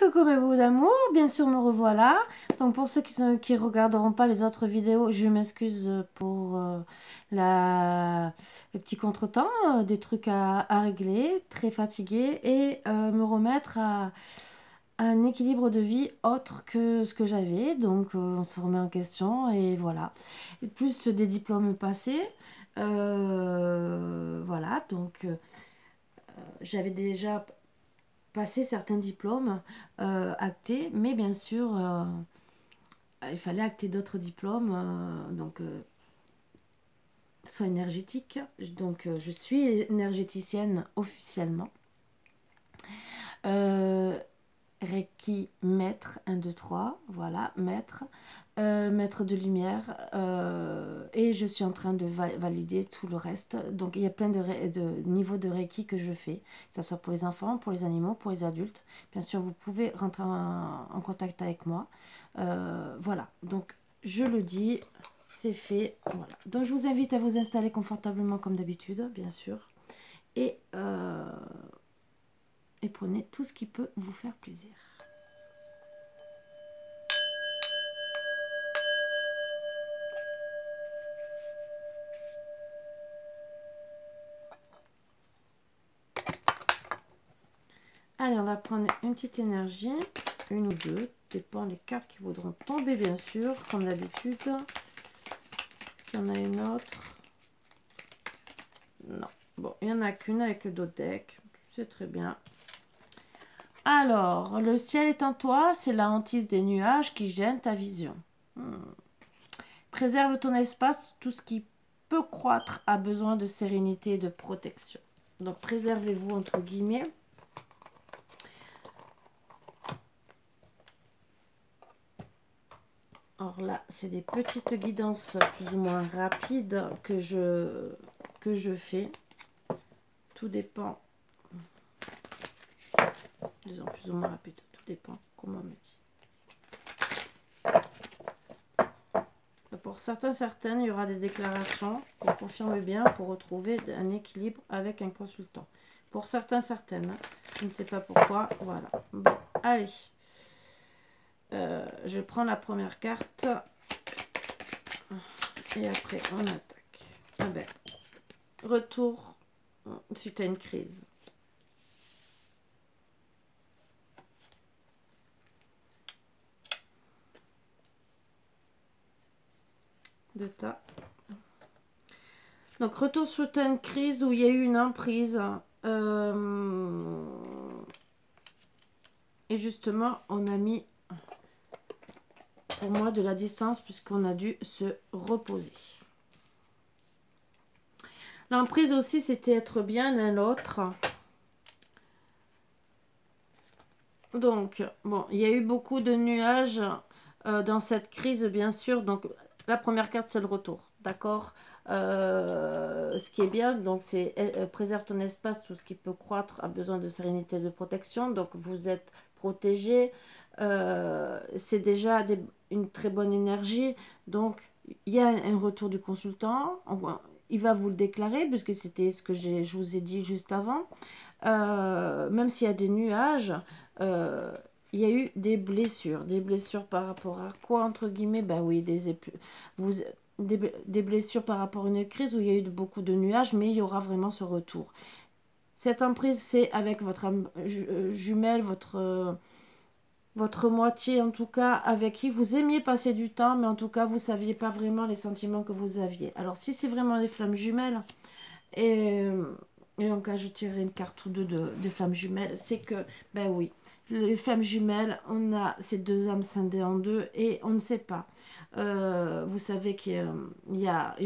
coucou mes bouts d'amour, bien sûr me revoilà. Donc pour ceux qui regarderont pas les autres vidéos, je m'excuse pour le petit contretemps, des trucs à régler, très fatiguée et me remettre à un équilibre de vie autre que ce que j'avais. Donc on se remet en question et voilà. Et plus des diplômes passés, voilà. Donc j'avais déjà passer certains diplômes actés, mais bien sûr, il fallait acter d'autres diplômes, soit énergétiques. Donc, je suis énergéticienne officiellement. Reiki maître 1, 2, 3, voilà, maître. Maître de lumière et je suis en train de valider tout le reste. Donc il y a plein de niveaux de Reiki que je fais, que ce soit pour les enfants, pour les animaux, pour les adultes. Bien sûr, vous pouvez rentrer en contact avec moi. Voilà, donc je le dis, c'est fait. Voilà. Donc je vous invite à vous installer confortablement comme d'habitude, bien sûr. Et prenez tout ce qui peut vous faire plaisir. Allez, on va prendre une petite énergie, une ou deux, dépend les cartes qui voudront tomber, bien sûr, comme d'habitude. Il y en a une autre. Non. Bon, il n'y en a qu'une avec le dodeck. C'est très bien. Alors, le ciel est en toi, c'est la hantise des nuages qui gêne ta vision. Préserve ton espace, tout ce qui peut croître a besoin de sérénité et de protection. Donc, préservez-vous, entre guillemets. Alors là, c'est des petites guidances plus ou moins rapides que je fais. Tout dépend. Disons plus ou moins rapide. Tout dépend comment on me dit. Pour certaines, il y aura des déclarations qu'on confirme bien pour retrouver un équilibre avec un consultant. Pour certaines, je ne sais pas pourquoi. Voilà. Bon, allez. Je prends la première carte et après on attaque. Ah ben, retour suite à une crise. De tas. Donc retour suite à une crise où il y a eu une emprise. Et justement, on a mis pour moi de la distance puisqu'on a dû se reposer. L'emprise aussi, c'était être bien l'un l'autre. Donc, bon, il y a eu beaucoup de nuages dans cette crise, bien sûr. Donc, la première carte, c'est le retour, d'accord. Ce qui est bien, donc, c'est préserve ton espace, tout ce qui peut croître a besoin de sérénité et de protection. Donc, vous êtes protégé. C'est déjà une très bonne énergie. Donc, il y a un retour du consultant. Il va vous le déclarer, puisque c'était ce que je vous ai dit juste avant. Même s'il y a des nuages, il y a eu des blessures. Des blessures par rapport à quoi, entre guillemets? Ben oui, des blessures par rapport à une crise où il y a eu beaucoup de nuages, mais il y aura vraiment ce retour. Cette emprise, c'est avec votre jumelle, votre moitié, en tout cas, avec qui vous aimiez passer du temps, mais en tout cas, vous ne saviez pas vraiment les sentiments que vous aviez. Alors, si c'est vraiment des flammes jumelles, et en cas, je tirerai une carte ou deux de flammes jumelles, c'est que, ben oui, les flammes jumelles, on a ces deux âmes scindées en deux, et on ne sait pas. Vous savez qu'il y a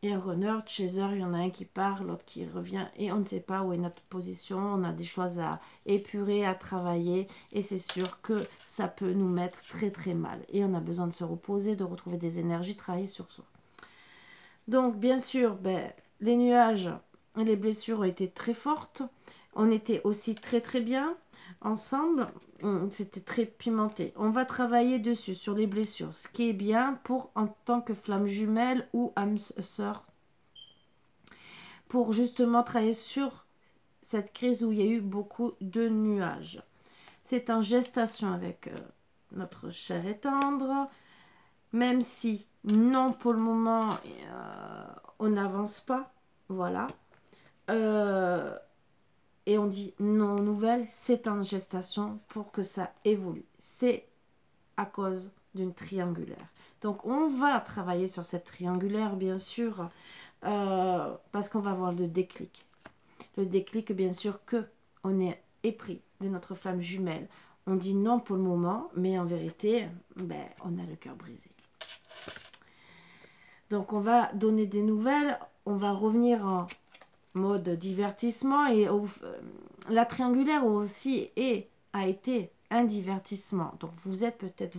un runner, chaser, il y en a un qui part, l'autre qui revient, et on ne sait pas où est notre position, on a des choses à épurer, à travailler, et c'est sûr que ça peut nous mettre très très mal. Et on a besoin de se reposer, de retrouver des énergies, travailler sur soi. Donc, bien sûr, ben, les nuages et les blessures ont été très fortes. On était aussi très très bien ensemble. C'était très pimenté. On va travailler dessus, sur les blessures. Ce qui est bien pour en tant que flamme jumelle ou âme sœur. Pour justement travailler sur cette crise où il y a eu beaucoup de nuages. c'est en gestation avec notre cher et tendre. Même si non, pour le moment, on n'avance pas. Voilà. Et on dit non nouvelle, c'est en gestation pour que ça évolue. C'est à cause d'une triangulaire. Donc, on va travailler sur cette triangulaire, bien sûr, parce qu'on va avoir le déclic. Le déclic, bien sûr, que on est épris de notre flamme jumelle. On dit non pour le moment, mais en vérité, ben, on a le cœur brisé. Donc, on va donner des nouvelles. On va revenir en mode divertissement. Et la triangulaire aussi a été un divertissement. Donc, vous êtes peut-être,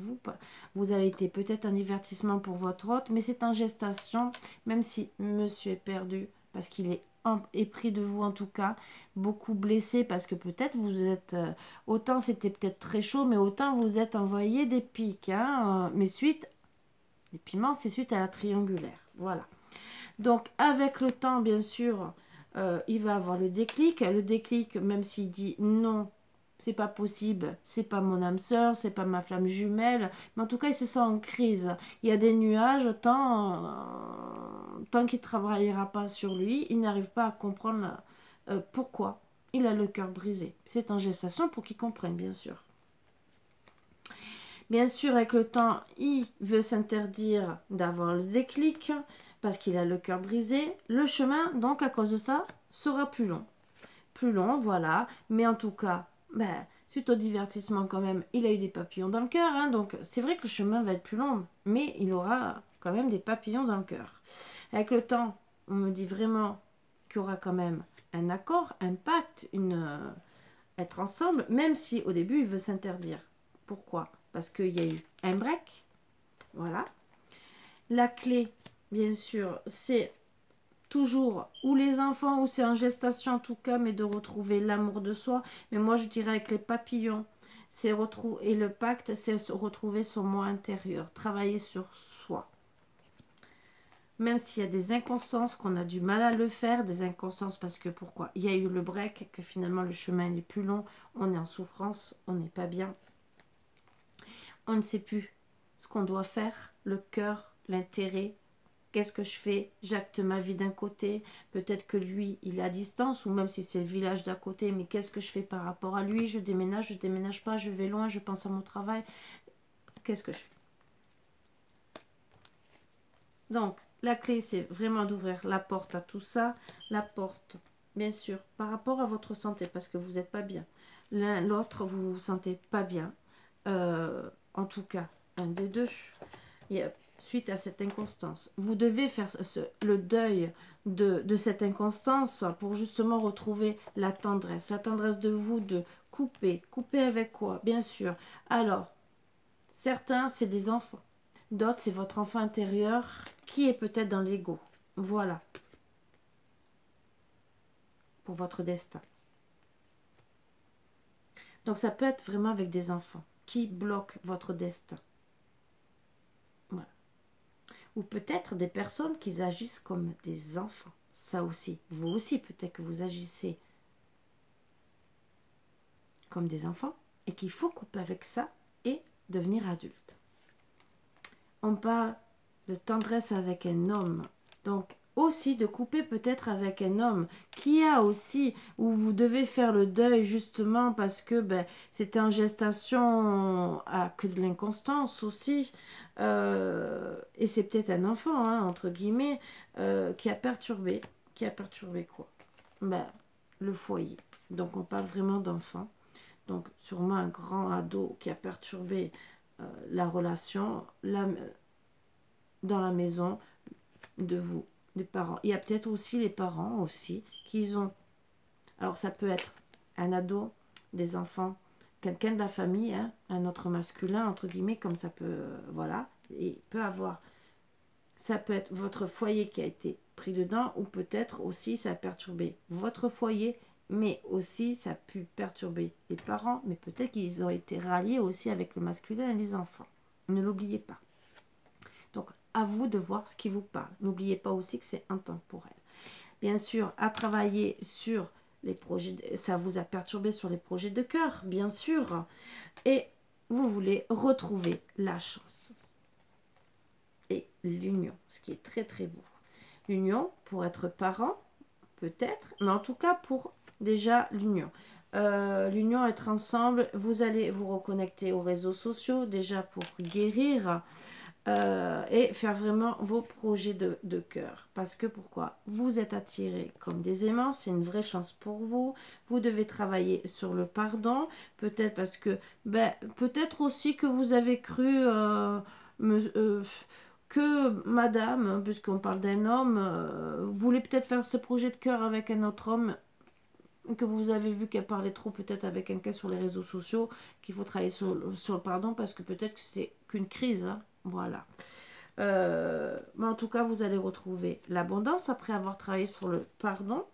vous avez été peut-être un divertissement pour votre hôte, mais c'est en gestation, même si monsieur est perdu, parce qu'il est épris de vous en tout cas, beaucoup blessé, parce que peut-être vous êtes, autant c'était peut-être très chaud, mais autant vous êtes envoyé des pics, hein, mais suite, les piments, c'est suite à la triangulaire, voilà. Donc, avec le temps, bien sûr, il va avoir le déclic. Le déclic, même s'il dit non, c'est pas possible, c'est pas mon âme sœur, c'est pas ma flamme jumelle, mais en tout cas, il se sent en crise. Il y a des nuages, tant qu'il ne travaillera pas sur lui, il n'arrive pas à comprendre pourquoi il a le cœur brisé. C'est en gestation pour qu'il comprenne, bien sûr. Bien sûr, avec le temps, il veut s'interdire d'avoir le déclic parce qu'il a le cœur brisé. Le chemin, donc, à cause de ça, sera plus long. Plus long, voilà. Mais en tout cas, ben, suite au divertissement quand même, il a eu des papillons dans le cœur. Hein, donc, c'est vrai que le chemin va être plus long, mais il aura quand même des papillons dans le cœur. Avec le temps, on me dit vraiment qu'il y aura quand même un accord, un pacte, être ensemble, même si au début, il veut s'interdire. Pourquoi ? Parce qu'il y a eu un break. Voilà. La clé, bien sûr, c'est toujours ou les enfants, ou c'est en gestation en tout cas, mais de retrouver l'amour de soi. Mais moi, je dirais avec les papillons, c'est retrouver, et le pacte, c'est retrouver son moi intérieur, travailler sur soi. Même s'il y a des inconstances, qu'on a du mal à le faire, des inconstances parce que pourquoi ? Il y a eu le break, que finalement le chemin est plus long, on est en souffrance, on n'est pas bien. On ne sait plus ce qu'on doit faire, le cœur, l'intérêt. Qu'est-ce que je fais? J'acte ma vie d'un côté. Peut-être que lui, il est à distance, ou même si c'est le village d'à côté, mais qu'est-ce que je fais par rapport à lui? Je déménage pas, je vais loin, je pense à mon travail. Qu'est-ce que je fais? Donc, la clé, c'est vraiment d'ouvrir la porte à tout ça. La porte, bien sûr, par rapport à votre santé, parce que vous n'êtes pas bien. L'un, l'autre, vous ne vous sentez pas bien. En tout cas, un des deux, suite à cette inconstance. Vous devez faire le deuil de cette inconstance pour justement retrouver la tendresse de vous, de couper. Couper avec quoi? Bien sûr. Alors, certains, c'est des enfants. D'autres, c'est votre enfant intérieur qui est peut-être dans l'ego. Voilà. Pour votre destin. Donc, ça peut être vraiment avec des enfants qui bloquent votre destin. Voilà. Ou peut-être des personnes qui agissent comme des enfants. Ça aussi. Vous aussi, peut-être que vous agissez comme des enfants et qu'il faut couper avec ça et devenir adulte. On parle de tendresse avec un homme. Donc, aussi de couper peut-être avec un homme qui a aussi, où vous devez faire le deuil justement parce que c'était en gestation à que de l'inconstance aussi. Et c'est peut-être un enfant, hein, entre guillemets, qui a perturbé. Qui a perturbé quoi? Le foyer. Donc, on parle vraiment d'enfant. Donc, sûrement un grand ado qui a perturbé la relation dans la maison de vous, les parents. Il y a peut-être aussi les parents aussi qui ont... Alors, ça peut être un ado, des enfants, quelqu'un de la famille, hein, un autre masculin, entre guillemets, comme ça peut... voilà, et peut avoir... Ça peut être votre foyer qui a été pris dedans, ou peut-être aussi ça a perturbé votre foyer, mais aussi ça a pu perturber les parents, mais peut-être qu'ils ont été ralliés aussi avec le masculin et les enfants. Ne l'oubliez pas. Donc, à vous de voir ce qui vous parle. N'oubliez pas aussi que c'est intemporel. Bien sûr, à travailler sur les projets, ça vous a perturbé sur les projets de cœur, bien sûr. Et vous voulez retrouver la chance. Et l'union, ce qui est très très beau. L'union pour être parent, peut-être, mais en tout cas pour déjà l'union. L'union, être ensemble, vous allez vous reconnecter aux réseaux sociaux déjà pour guérir et faire vraiment vos projets de cœur. Parce que pourquoi? Vous êtes attirés comme des aimants, c'est une vraie chance pour vous. Vous devez travailler sur le pardon, peut-être parce que, peut-être aussi que vous avez cru que madame, puisqu'on parle d'un homme, voulait peut-être faire ses projets de cœur avec un autre homme, que vous avez vu qu'elle parlait trop peut-être avec quelqu'un sur les réseaux sociaux, qu'il faut travailler sur le pardon, parce que peut-être que c'est qu'une crise, hein, voilà. Mais en tout cas, vous allez retrouver l'abondance après avoir travaillé sur le pardon,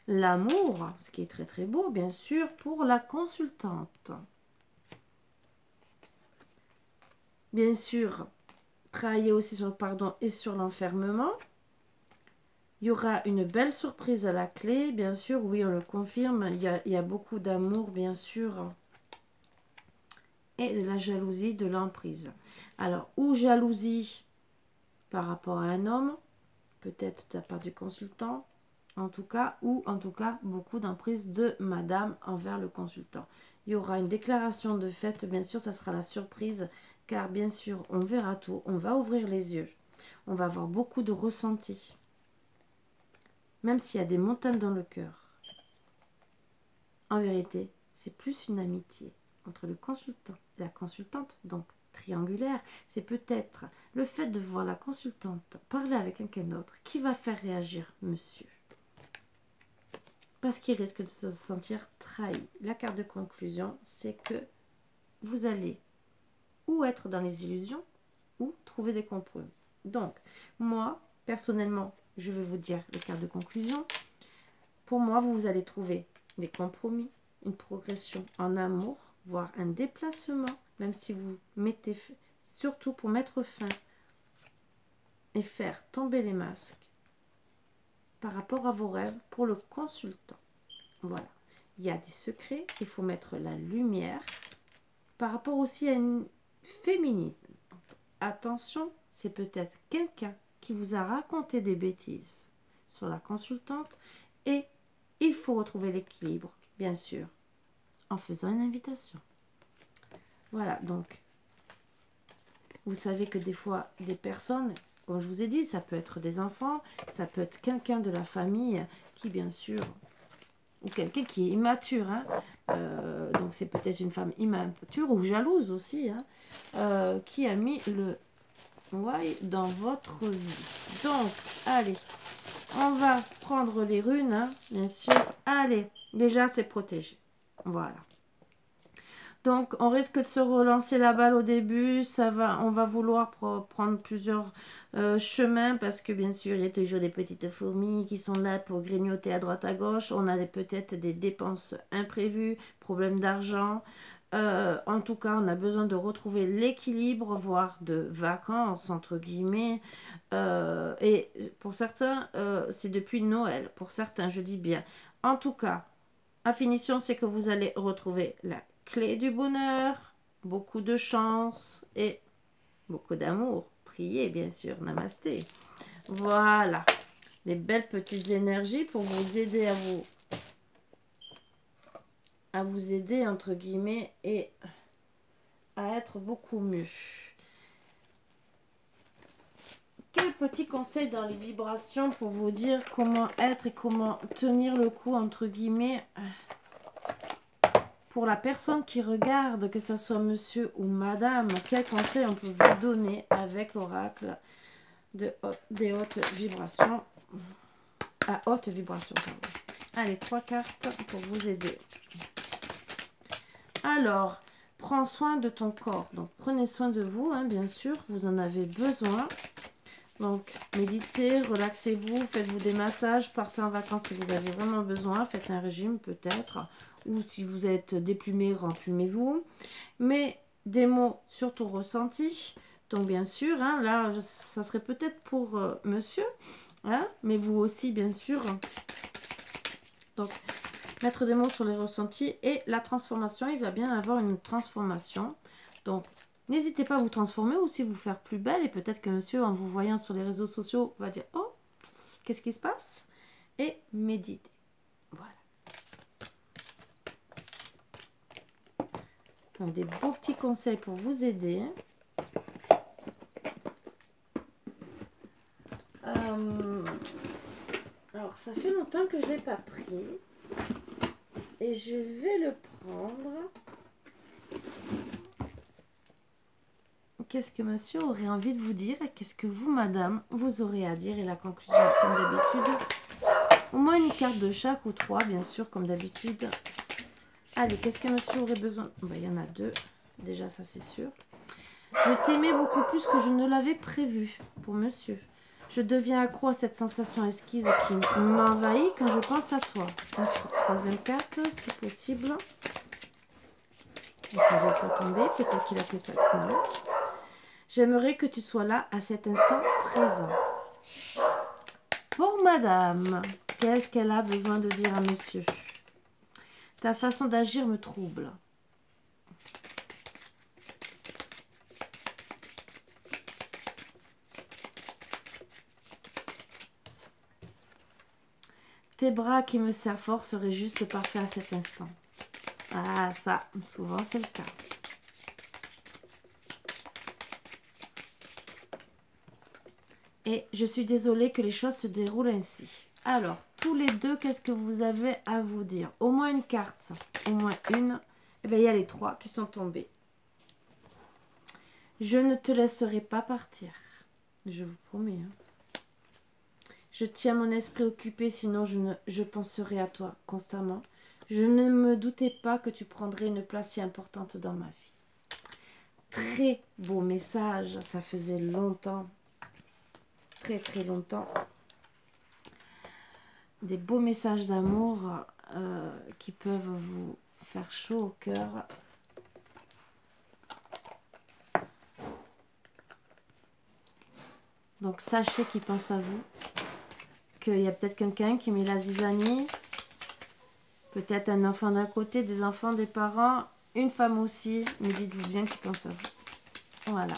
l'amour, ce qui est très très beau, bien sûr, pour la consultante. Bien sûr, travailler aussi sur le pardon et sur l'enfermement. Il y aura une belle surprise à la clé, bien sûr, oui, on le confirme. Il y a beaucoup d'amour, bien sûr. Et de la jalousie, de l'emprise. Alors, ou jalousie par rapport à un homme, peut-être de la part du consultant, en tout cas, ou en tout cas, beaucoup d'emprise de madame envers le consultant. Il y aura une déclaration de fait, bien sûr, ça sera la surprise, car bien sûr, on verra tout, on va ouvrir les yeux, on va avoir beaucoup de ressentis. Même s'il y a des montagnes dans le cœur, en vérité, c'est plus une amitié entre le consultant et la consultante, donc triangulaire. C'est peut-être le fait de voir la consultante parler avec quelqu'un d'autre qui va faire réagir monsieur. Parce qu'il risque de se sentir trahi. La carte de conclusion, c'est que vous allez ou être dans les illusions ou trouver des compromis. Donc, moi, personnellement, je vais vous dire les cartes de conclusion. Pour moi, vous allez trouver des compromis, une progression en amour, voire un déplacement, même si vous mettez, surtout pour mettre fin et faire tomber les masques par rapport à vos rêves pour le consultant. Voilà. Il y a des secrets, il faut mettre la lumière par rapport aussi à une féminine. Attention, c'est peut-être quelqu'un qui vous a raconté des bêtises sur la consultante et il faut retrouver l'équilibre, bien sûr, en faisant une invitation. Voilà, donc, vous savez que des fois, des personnes, comme je vous ai dit, ça peut être des enfants, ça peut être quelqu'un de la famille qui, bien sûr, ou quelqu'un qui est immature, hein, donc c'est peut-être une femme immature ou jalouse aussi, hein, qui a mis le why dans votre vie. Donc, allez, on va prendre les runes, hein, bien sûr. Allez, déjà c'est protégé. Voilà. Donc, on risque de se relancer la balle au début. On va vouloir prendre plusieurs chemins parce que, bien sûr, il y a toujours des petites fourmis qui sont là pour grignoter à droite à gauche. On a peut-être des dépenses imprévues, problèmes d'argent. En tout cas, on a besoin de retrouver l'équilibre, voire de vacances, entre guillemets. Et pour certains, c'est depuis Noël. Pour certains, je dis bien. En tout cas, à finition, c'est que vous allez retrouver la clé du bonheur, beaucoup de chance et beaucoup d'amour. Priez, bien sûr. Namasté. Voilà. Des belles petites énergies pour vous aider à vous aider, entre guillemets, et à être beaucoup mieux. Quel petit conseil dans les vibrations pour vous dire comment être et comment tenir le coup, entre guillemets, pour la personne qui regarde, que ce soit monsieur ou madame, quel conseil on peut vous donner avec l'oracle des hautes vibrations, à haute vibration, pardon. Allez, 3 cartes pour vous aider. Alors, prends soin de ton corps. Donc, prenez soin de vous, hein, bien sûr, vous en avez besoin. Donc, méditez, relaxez-vous, faites-vous des massages, partez en vacances si vous avez vraiment besoin, faites un régime peut-être, ou si vous êtes déplumé, remplumez-vous. Mais des mots surtout ressentis. Donc, bien sûr, hein, là, ça serait peut-être pour monsieur, hein, mais vous aussi, bien sûr. Donc, Mettre des mots sur les ressentis et la transformation. Il va bien avoir une transformation. Donc, n'hésitez pas à vous transformer ou aussi vous faire plus belle. Et peut-être que monsieur, en vous voyant sur les réseaux sociaux, va dire « Oh, qu'est-ce qui se passe ?» Et méditez. Voilà. Donc, des beaux petits conseils pour vous aider. Alors, ça fait longtemps que je ne l'ai pas pris. Et je vais le prendre. Qu'est-ce que monsieur aurait envie de vous dire et qu'est-ce que vous, madame, vous aurez à dire? Et la conclusion, comme d'habitude, au moins une carte de chaque ou 3, bien sûr, comme d'habitude. Allez, qu'est-ce que monsieur aurait besoin? Il y en a 2, déjà, ça c'est sûr. Je t'aimais beaucoup plus que je ne l'avais prévu, pour monsieur. Je deviens accro à cette sensation esquisse qui m'envahit quand je pense à toi. Troisième carte, si possible. Ça va pas tomber, peut-être qu'il a fait ça. Non. J'aimerais que tu sois là à cet instant présent. Pour madame, qu'est-ce qu'elle a besoin de dire à monsieur? Ta façon d'agir me trouble. Tes bras qui me serrent fort seraient juste parfaits à cet instant. Ah, ça, souvent c'est le cas. Et je suis désolée que les choses se déroulent ainsi. Alors, tous les deux, qu'est-ce que vous avez à vous dire? Au moins une carte, au moins une. Eh bien, il y a les 3 qui sont tombés. Je ne te laisserai pas partir. Je vous promets. Hein. Je tiens mon esprit occupé, sinon je penserai à toi constamment. Je ne me doutais pas que tu prendrais une place si importante dans ma vie. Très beau message, ça faisait longtemps. Très très longtemps. Des beaux messages d'amour qui peuvent vous faire chaud au cœur. Donc sachez qu'il pense à vous, qu'il y a peut-être quelqu'un qui met la zizanie, peut-être un enfant d'un côté, des enfants, des parents, une femme aussi, mais dites-vous bien qu'il pense à vous. Voilà.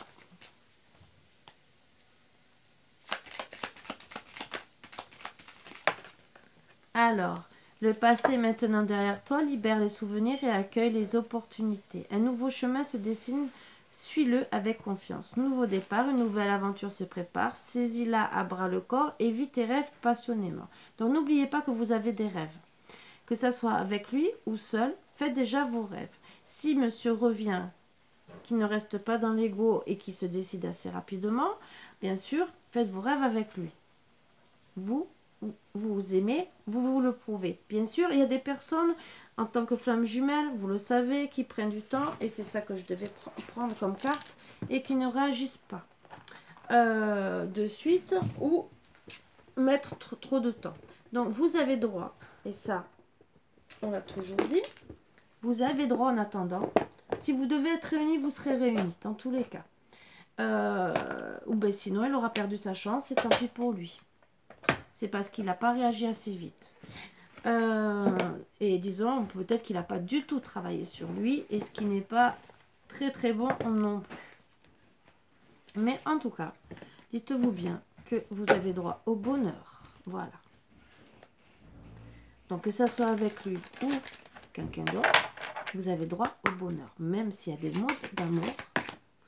Alors, le passé est maintenant derrière toi, libère les souvenirs et accueille les opportunités. Un nouveau chemin se dessine, suis-le avec confiance. Nouveau départ, une nouvelle aventure se prépare, saisis-la à bras le corps et vis tes rêves passionnément. Donc n'oubliez pas que vous avez des rêves. Que ça soit avec lui ou seul, faites déjà vos rêves. Si monsieur revient, qui ne reste pas dans l'ego et qui se décide assez rapidement, bien sûr, faites vos rêves avec lui. Vous aimez, vous le prouvez. Bien sûr, il y a des personnes, en tant que flamme jumelle, vous le savez, qui prennent du temps, et c'est ça que je devais prendre comme carte, et qui ne réagissent pas de suite, ou mettre trop de temps. Donc, vous avez droit, et ça, on l'a toujours dit, vous avez droit en attendant. Si vous devez être réunis, vous serez réunis, dans tous les cas. Ou ben sinon, elle aura perdu sa chance, et tant pis pour lui. C'est parce qu'il n'a pas réagi assez vite. Et disons, peut-être qu'il n'a pas du tout travaillé sur lui, et ce qui n'est pas très très bon non plus. Mais en tout cas, dites-vous bien que vous avez droit au bonheur. Voilà. Donc que ça soit avec lui ou quelqu'un d'autre, vous avez droit au bonheur. Même s'il y a des mots d'amour,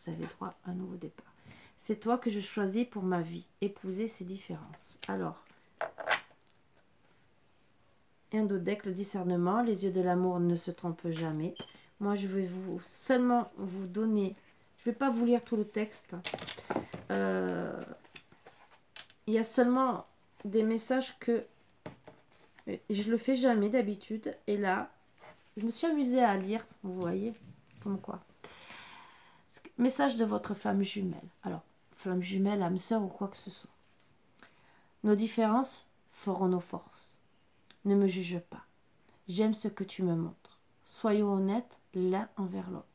vous avez droit à un nouveau départ. C'est toi que je choisis pour ma vie. Épouser ces différences. Alors, un d'autre deck, le discernement. Les yeux de l'amour ne se trompent jamais. Moi, je vais seulement vous donner... Je ne vais pas vous lire tout le texte. Il y a seulement des messages que... Je le fais jamais d'habitude. Et là, je me suis amusée à lire. Vous voyez, comme quoi. Message de votre flamme jumelle. Alors, flamme jumelle, âme sœur ou quoi que ce soit. Nos différences feront nos forces. Ne me juge pas. J'aime ce que tu me montres. Soyons honnêtes l'un envers l'autre.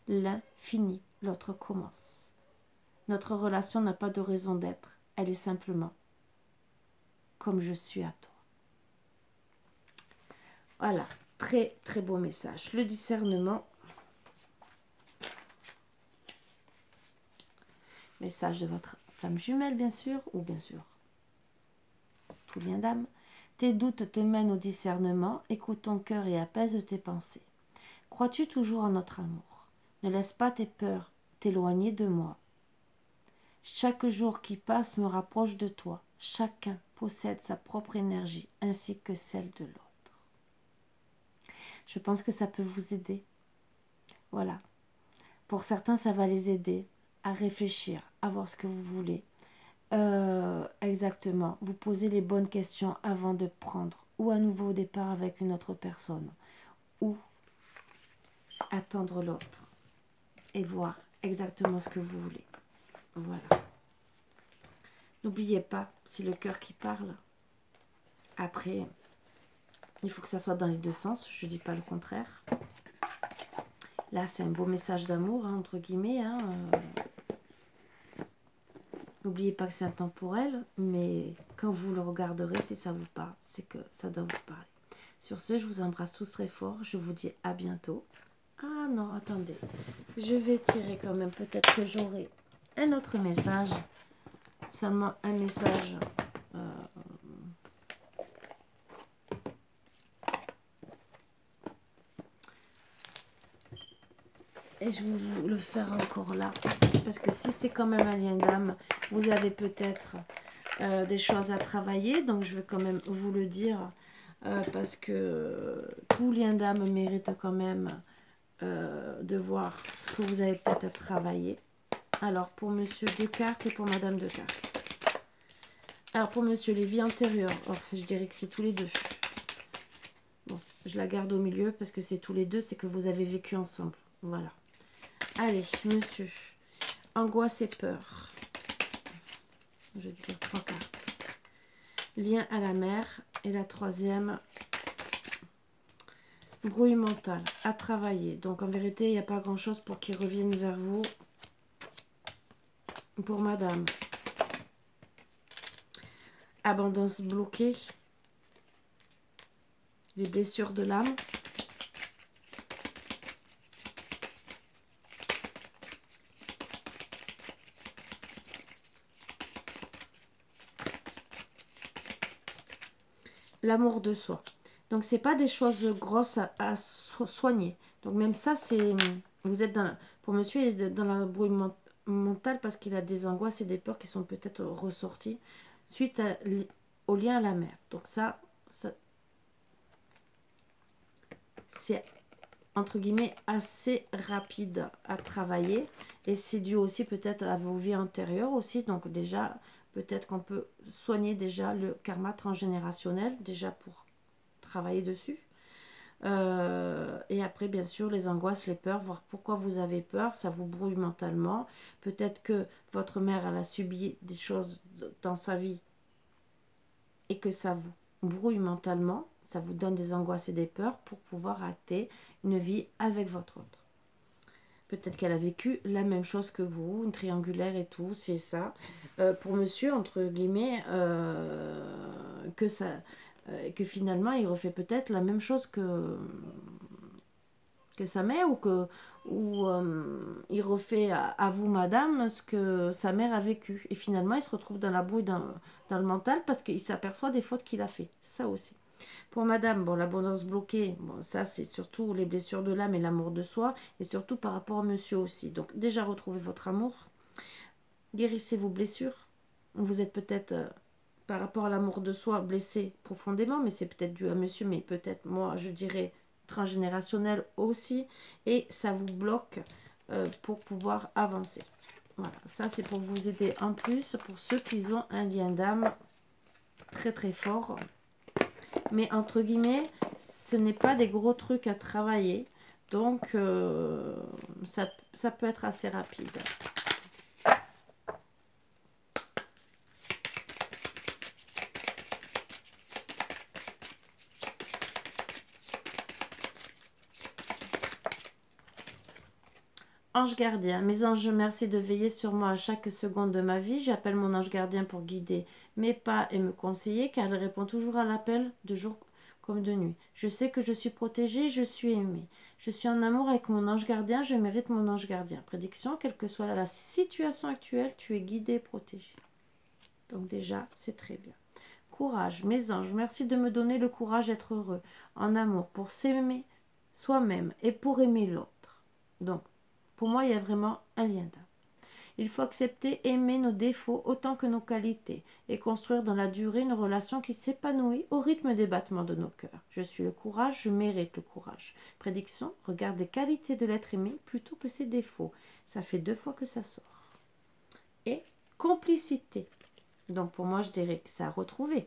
L'un finit, l'autre commence. Notre relation n'a pas de raison d'être. Elle est simplement comme je suis à toi. Voilà, très très beau message. Le discernement. Message de votre flamme jumelle, bien sûr, ou bien sûr, tout lien d'âme. Tes doutes te mènent au discernement, écoute ton cœur et apaise tes pensées. Crois-tu toujours en notre amour? Ne laisse pas tes peurs t'éloigner de moi. Chaque jour qui passe me rapproche de toi. Chacun possède sa propre énergie ainsi que celle de l'autre. Je pense que ça peut vous aider. Voilà. Pour certains, ça va les aider à réfléchir, à voir ce que vous voulez. Exactement. Vous posez les bonnes questions avant de prendre ou un nouveau départ avec une autre personne ou attendre l'autre et voir exactement ce que vous voulez. Voilà. N'oubliez pas, c'est le cœur qui parle. Après, il faut que ça soit dans les deux sens. Je ne dis pas le contraire. Là, c'est un beau message d'amour, hein, entre guillemets. Hein. N'oubliez pas que c'est intemporel, mais quand vous le regarderez, si ça vous parle, c'est que ça doit vous parler. Sur ce, je vous embrasse tous très fort. Je vous dis à bientôt. Ah non, attendez. Je vais tirer quand même. Peut-être que j'aurai un autre message. Seulement un message. Et je vais vous le faire encore là. Parce que si c'est quand même un lien d'âme, vous avez peut-être des choses à travailler. Donc je vais quand même vous le dire. Parce que tout lien d'âme mérite quand même de voir ce que vous avez peut-être à travailler. Alors pour monsieur deux cartes et pour madame deux cartes. Alors pour monsieur les vies antérieures, je dirais que c'est tous les deux. Bon, je la garde au milieu parce que c'est tous les deux, c'est que vous avez vécu ensemble. Voilà. Allez, monsieur. Angoisse et peur. Je vais dire 3 cartes. Lien à la mer. Et la troisième, brouille mental. À travailler. Donc en vérité, il n'y a pas grand chose pour qu'il revienne vers vous. Pour madame. Abondance bloquée. Les blessures de l'âme. L'amour de soi. Donc, c'est pas des choses grosses à soigner. Donc, même ça, c'est... Vous êtes dans la, pour monsieur, il est dans la brouille mentale parce qu'il a des angoisses et des peurs qui sont peut-être ressorties suite au lien à la mer. Donc, ça c'est entre guillemets assez rapide à travailler. Et c'est dû aussi peut-être à vos vies antérieures aussi. Donc, déjà... Peut-être qu'on peut soigner déjà le karma transgénérationnel, déjà pour travailler dessus. Et après, bien sûr, les angoisses, les peurs, voir pourquoi vous avez peur, ça vous brouille mentalement. Peut-être que votre mère, elle a subi des choses dans sa vie et que ça vous brouille mentalement, ça vous donne des angoisses et des peurs pour pouvoir acter une vie avec votre autre. Peut-être qu'elle a vécu la même chose que vous, une triangulaire et tout, c'est ça. Pour monsieur, entre guillemets, que finalement, il refait peut-être la même chose que sa mère, ou il refait à vous, madame, ce que sa mère a vécu. Et finalement, il se retrouve dans la bouille, dans le mental, parce qu'il s'aperçoit des fautes qu'il a fait. Ça aussi. Pour madame, bon, l'abondance bloquée, bon, ça c'est surtout les blessures de l'âme et l'amour de soi, et surtout par rapport à monsieur aussi. Donc déjà retrouvez votre amour, guérissez vos blessures. Vous êtes peut-être par rapport à l'amour de soi blessé profondément, mais c'est peut-être dû à monsieur, mais peut-être moi je dirais transgénérationnel aussi, et ça vous bloque pour pouvoir avancer. Voilà, ça c'est pour vous aider en plus pour ceux qui ont un lien d'âme très très fort. Mais entre guillemets, ce n'est pas des gros trucs à travailler. Donc, ça peut être assez rapide. Ange gardien, mes anges, merci de veiller sur moi à chaque seconde de ma vie. J'appelle mon ange gardien pour guider mes pas et me conseiller, car il répond toujours à l'appel de jour comme de nuit. Je sais que je suis protégée, je suis aimée. Je suis en amour avec mon ange gardien, je mérite mon ange gardien. Prédiction, quelle que soit la situation actuelle, tu es guidé et protégé. Donc déjà, c'est très bien. Courage, mes anges, merci de me donner le courage d'être heureux, en amour, pour s'aimer soi-même et pour aimer l'autre. Donc, pour moi, il y a vraiment un lien d'âme. Il faut accepter, aimer nos défauts autant que nos qualités et construire dans la durée une relation qui s'épanouit au rythme des battements de nos cœurs. Je suis le courage, je mérite le courage. Prédiction, regarde les qualités de l'être aimé plutôt que ses défauts. Ça fait 2 fois que ça sort. Et complicité. Donc pour moi, je dirais que ça a retrouvé.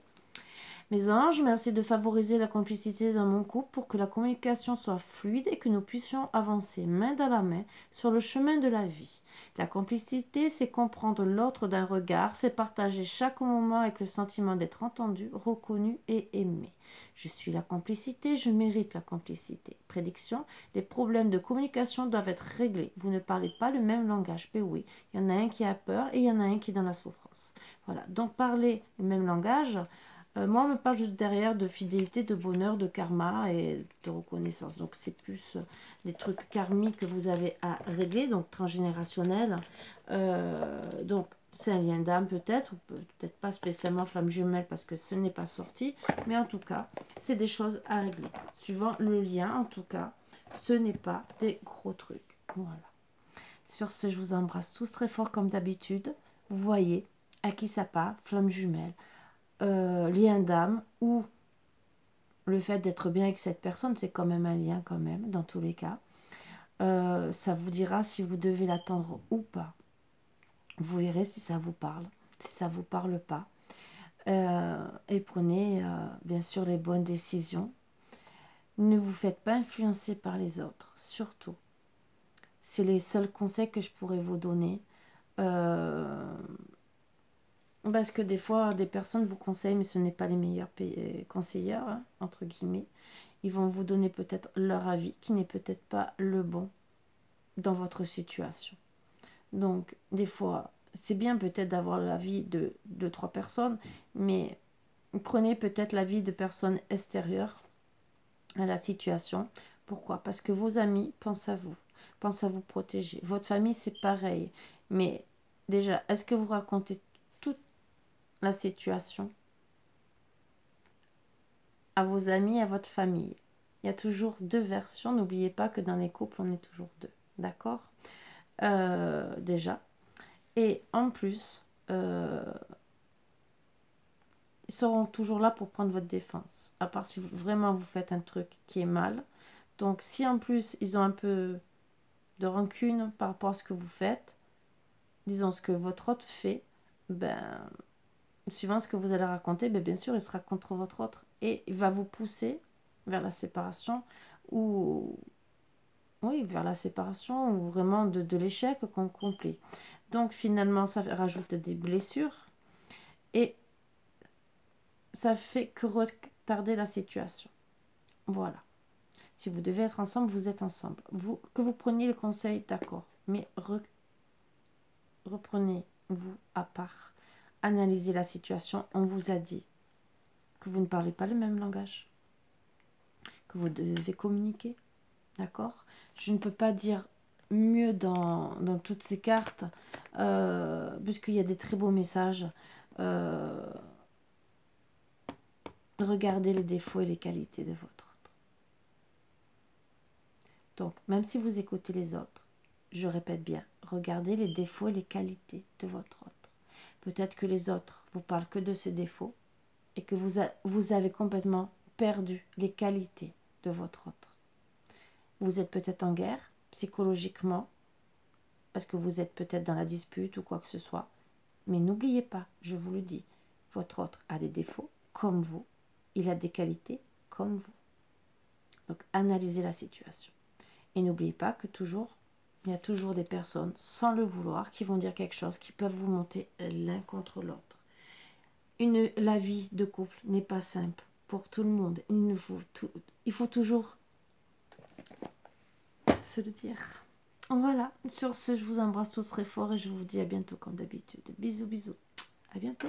Mes anges, merci de favoriser la complicité dans mon couple pour que la communication soit fluide et que nous puissions avancer main dans la main sur le chemin de la vie. La complicité, c'est comprendre l'autre d'un regard, c'est partager chaque moment avec le sentiment d'être entendu, reconnu et aimé. Je suis la complicité, je mérite la complicité. Prédiction, les problèmes de communication doivent être réglés. Vous ne parlez pas le même langage. Mais oui, il y en a un qui a peur et il y en a un qui est dans la souffrance. Voilà, donc parler le même langage. Moi, on me parle juste derrière de fidélité, de bonheur, de karma et de reconnaissance. Donc, c'est plus des trucs karmiques que vous avez à régler, donc transgénérationnel. Donc, c'est un lien d'âme peut-être, ou peut-être pas spécialement flamme jumelle parce que ce n'est pas sorti. Mais en tout cas, c'est des choses à régler. Suivant le lien, en tout cas, ce n'est pas des gros trucs. Voilà. Sur ce, je vous embrasse tous très fort comme d'habitude. Vous voyez à qui ça part, flamme jumelle. Lien d'âme ou le fait d'être bien avec cette personne, c'est quand même un lien quand même, dans tous les cas. Ça vous dira si vous devez l'attendre ou pas. Vous verrez si ça vous parle, si ça vous parle pas. Et prenez bien sûr les bonnes décisions. Ne vous faites pas influencer par les autres, surtout. C'est les seuls conseils que je pourrais vous donner. Parce que des fois, des personnes vous conseillent, mais ce n'est pas les meilleurs conseillers, hein, entre guillemets. Ils vont vous donner peut-être leur avis, qui n'est peut-être pas le bon dans votre situation. Donc, des fois, c'est bien peut-être d'avoir l'avis de 2-3 personnes, mais prenez peut-être l'avis de personnes extérieures à la situation. Pourquoi? Parce que vos amis pensent à vous protéger. Votre famille, c'est pareil. Mais déjà, est-ce que vous racontez la situation à vos amis, à votre famille? Il y a toujours 2 versions. N'oubliez pas que dans les couples, on est toujours 2. D'accord? Déjà. Et en plus, ils seront toujours là pour prendre votre défense. À part si vraiment vous faites un truc qui est mal. Donc, si en plus, ils ont un peu de rancune par rapport à ce que vous faites, disons ce que votre autre fait, ben, suivant ce que vous allez raconter, ben, bien sûr, il sera contre votre autre. Et il va vous pousser vers la séparation ou... Oui, vers la séparation ou vraiment de l'échec complet. Donc finalement, ça rajoute des blessures et ça fait que retarder la situation. Voilà. Si vous devez être ensemble, vous êtes ensemble. Que vous preniez le conseil, d'accord. Mais reprenez-vous à part. Analysez la situation. On vous a dit que vous ne parlez pas le même langage. Que vous devez communiquer. D'accord? Je ne peux pas dire mieux dans toutes ces cartes, puisqu'il y a des très beaux messages. Regardez les défauts et les qualités de votre autre. Donc, même si vous écoutez les autres, je répète bien, regardez les défauts et les qualités de votre autre. Peut-être que les autres vous parlent que de ces défauts et que vous avez complètement perdu les qualités de votre autre. Vous êtes peut-être en guerre, psychologiquement, parce que vous êtes peut-être dans la dispute ou quoi que ce soit. Mais n'oubliez pas, je vous le dis, votre autre a des défauts comme vous. Il a des qualités comme vous. Donc, analysez la situation. Et n'oubliez pas que il y a toujours des personnes, sans le vouloir, qui vont dire quelque chose, qui peuvent vous monter l'un contre l'autre. La vie de couple n'est pas simple pour tout le monde. Il faut toujours se le dire. Voilà. Sur ce, je vous embrasse tous très fort et je vous dis à bientôt comme d'habitude. Bisous, bisous. À bientôt.